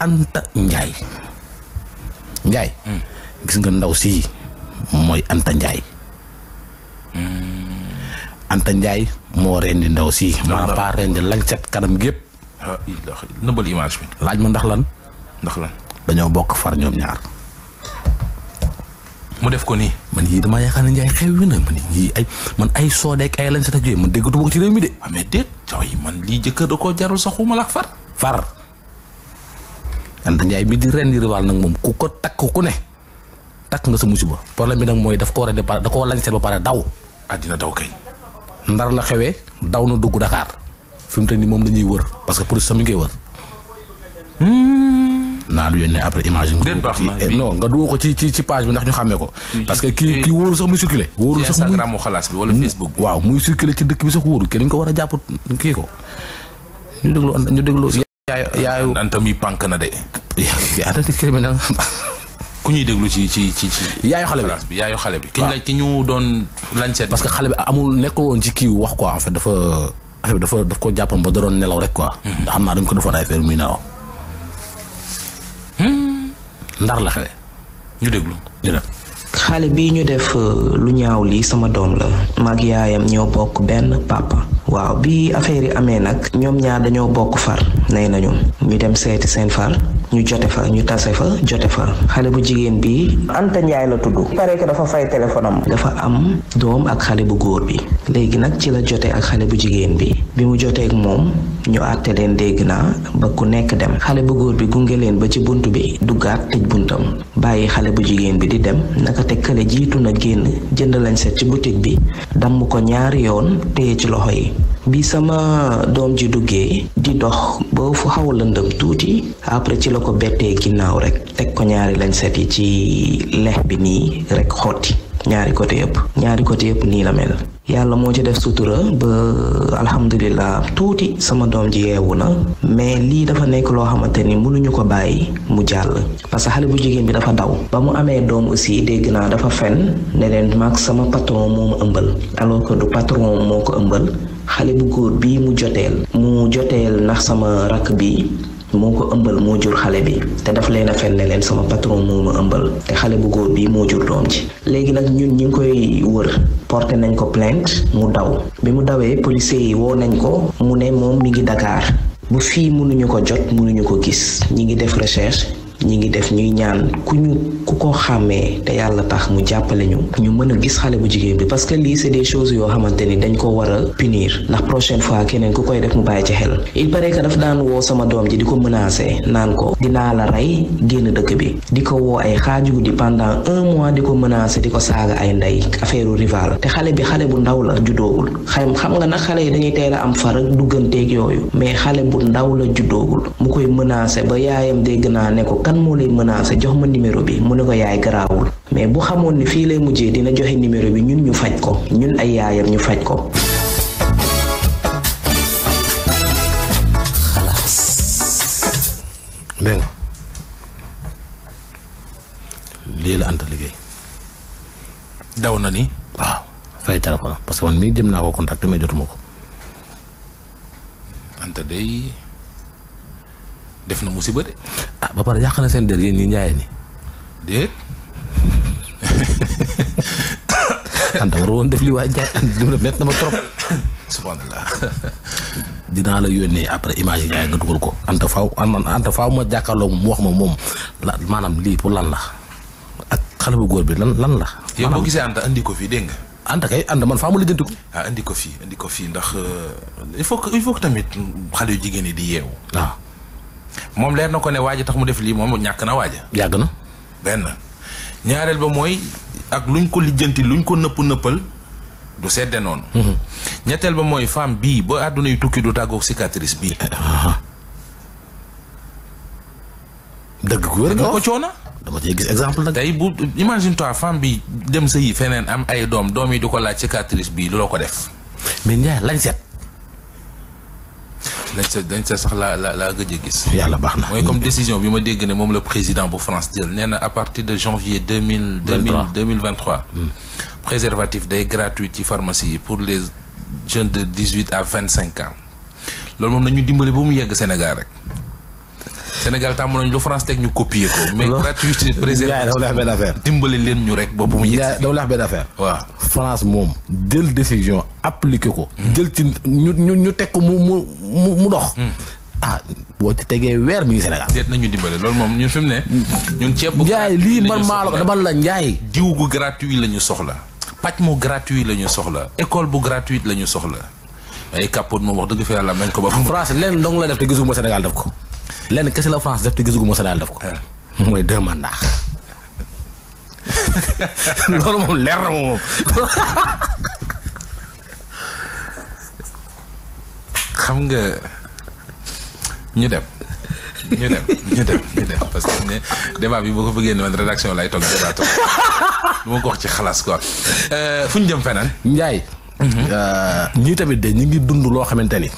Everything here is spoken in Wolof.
Anta Ndiaye. gis nga ndaw si mooy Anta Ndiaye. Anta Ndiaye moo rendi ndaw si. maa pas rendi lancet kanam gépp. nëbbal image bi. laaj ma ndax lan. dañoo bokk far ñoom ñaar. mu def ko nii. man yii damaa yaakaar ne Ndiaye xew wi na man ay soodeek ay lancet ak yooyu man déggatuma ko ci réew mi de. mais déet jooy man lii jëkkër da koo jarul sax xuma la far. Anta Ndiaye mi di rendi rival nag moom ku ko takk ku ne takk nga sa musiba. problème bi nag mooy daf ko rendi ba da koo lancet ba pare daw. àddina daw kay. Ndar la xewee daw na dugg Dakar fi mu te ni moom la ñuy wër parce que police mi ngi koy wër. naa lu yónnee après image yi. non nga dugal ko ci page bi ndax ñu xàmmee ko. parce que kii wóoru sax muy circulé. wóoru sax muy Instagram xalaas bi wala Facebook bi. waaw muy circulé ci dëkk bi sax wóoru kenn ñu ko war a jàpp kii ko. ñu déglu. yaayu Anta mi pànk na de. yaa ngi criminel. ku ñuy déglu ci yaayu xale bi. ki ñu doon lancet. parce que xale bi amul nekkul woon ci kii wax quoi en fait daf ko jàppoon ba da doon nelaw rek quoi. xam naa dañ ko defoon ay affaire muy nelaw. Ndar la xewe ñu déglu. xale bii ñu def lu ñaaw lii sama doom la mag yaayam ñoo bokk benn papa. waaw bi affaire yi amee nag ñoom ñaar dañoo bokk far nee nañu ñu dem seeti seen far ñu jote fa ñu tase fa jote fa xale bu jigéen bi Anta Ndiaye la tudd. pare que dafa fay téléphone am. dafa am doom ak xale bu góor bi léegi nag ci la jote ak xale bu jigéen bi mu jotee ak moom ñu àtte leen dégg naa ba ku nekk dem xale bu góor bi gunge leen ba ci bunt bi duggaat tëj buntam bàyyi xale bu jigéen bi di dem naka te kële jiitu na génn jënd lañ set ci boutique bi damm ko ñaari yoon téye ci loxo yi. bi sama doom ji duggee di dox ba fu xaw a lëndëm tuuti après ci la ko bettee ginnaaw rek teg ko ñaari lañ set yi ci lex bi nii rek xotti ñaari côté yëpp nii la mel. yàlla moo ci def sutura ba alhamdulilah tuuti sama doom ji yeewu na mais lii dafa nekk loo xamante ni mënuñu ko bàyyi mu jàll parce que xale bu jigéen bi dafa daw ba mu amee doom aussi dégg naa dafa fen ne leen mag sama patron moo ma ëmbal alors que du patron moo ko ëmbal xale bu góor bii mu joteel ndax sama rakk bi moo ko ëmbal moo jur xale bi te daf leen a fen ne leen sama patron moo ma ëmbal te xale bu góor bii moo jur doom ji léegi nag ñun ñu ngi koy wër porté nañ ko plainte mu daw bi mu dawee policiers yi woo nañ ko mu ne moom mi ngi Dakar bu fii mënuñu ko jot mënuñu ko gis ñi ngi def recherche ñuy ñaan ku ko xàmmee te yàlla tax mu jàppale ñu mën a gis xale bu jigéen bi parce que lii c'est des choses yoo xamante ni dañ ko war a punir ndax prochaine fois keneen ku koy def mu bàyyi ci xel il paraît que daf daan woo sama doom ji di ko menacer naan ko dinaa la rey génn dëkk bi di ko woo ay xaaju guddi pendant 1 mois di ko menacer di ko saaga ay ndey affaire rival te xale bu ndaw la juddoogul xam nga nag xale yi dañuy teel a am far ak dugganteeg yooyu mais xale bu ndaw la juddoogul mu koy menacer ba yaayam dégg naa ne ko kan moo lay menacé jox ma numéro bi mu ne ko yaay garaawul mais bu xamoon ni fii lay mujjee dina joxe numéro bi ñun ñu faj ko ñun ay yaayam ñu faj ko. xalaas. dégg nga lii la Anta liggéey. daw na ni. waaw fay téléphone parce que man mii jëm naa ko contacter mais jotuma ko. Anta day def na musiba de. ba pare yàq na seen der yéen ñi njaayee ni déet. Anta war woon def li waa Njaay Anta met na ma trop. subhanallah. dinaa la yónnee après image yi nga dugal ko. Anta faaw ma jàkkaarloo mu wax ma moom la maanaam lii pour lan la ak xale bu góor bi lan la. yow boo gisee Anta andi ko fii dégg nga. Anta man faa ma lijjanti ko. andi ko fii ndax il faut que tamit xale yu jigéen yi di yeewu. waaw. moom leer na ko ne waaja tax mu def lii moom ñàkk na waaja. yàgg na. benn ñaareel ba mooy ak luñ ko lijjanti luñ ko nëppal du sedde noonu. ñetteel ba mooy femme bii ba àdduna yu tukki du tàggoog cicatrice bii. dëgg gu wér nga ko coona. dama cee gis exemple nag. tey bu imagine toi femme bi dem sa yi feneen am ay doom yi di ko laaj cicatrice bii lu la ko def. mais Ndiaye lañ set. dañ sa sax la gëj a gis. yàlla baax na mooy comme décision bi ma dégg ne moom le président bu France jël nee na à partir de janvier 2023 préservatif day gratuit ci pharmacie yi pour les jeunes de 18 à 25 ans loolu moom nañu dimbali ba mu yegg Sénégal rek. Sénégal tàmm nañ lu France teg ñu copier ko. mais gratuité Ndiaye dafa leex benn affaire. dimbali leen ñu rek ba bu mu yegg. Ndiaye dafa leex benn affaire. waaw France moom jël décision appliqué ko. jël ci ñu teg ko mu dox. boo ci tegee weer mi ngi Sénégal. déet nañu dimbale loolu moom ñun fi mu ne. ñun ceeb bu Ndiaye lii man maa la ko dama la Ndiaye. diw gu gratuit la ñu soxla. pàcc mu gratuit la ñu soxla. école bu gratuite la ñu soxla. ay capote moom wax dëgg fa yàlla nañ ko ba. France lenn dong la def te gisuguma Sénégal def ko. lenn kese la France def te gisuguma Sénégal def ko. mooy 2 mandats. loolu moom leer na moom. xam nga ñu dem parce que ne débat bi boo ko bëggee ne man rédaction lay toog débat toog du ma ko wax ci xalaas quoi fu ñu jëm feneen. Ndiaye. ñii tamit de ñu ngi dund loo xamante ni.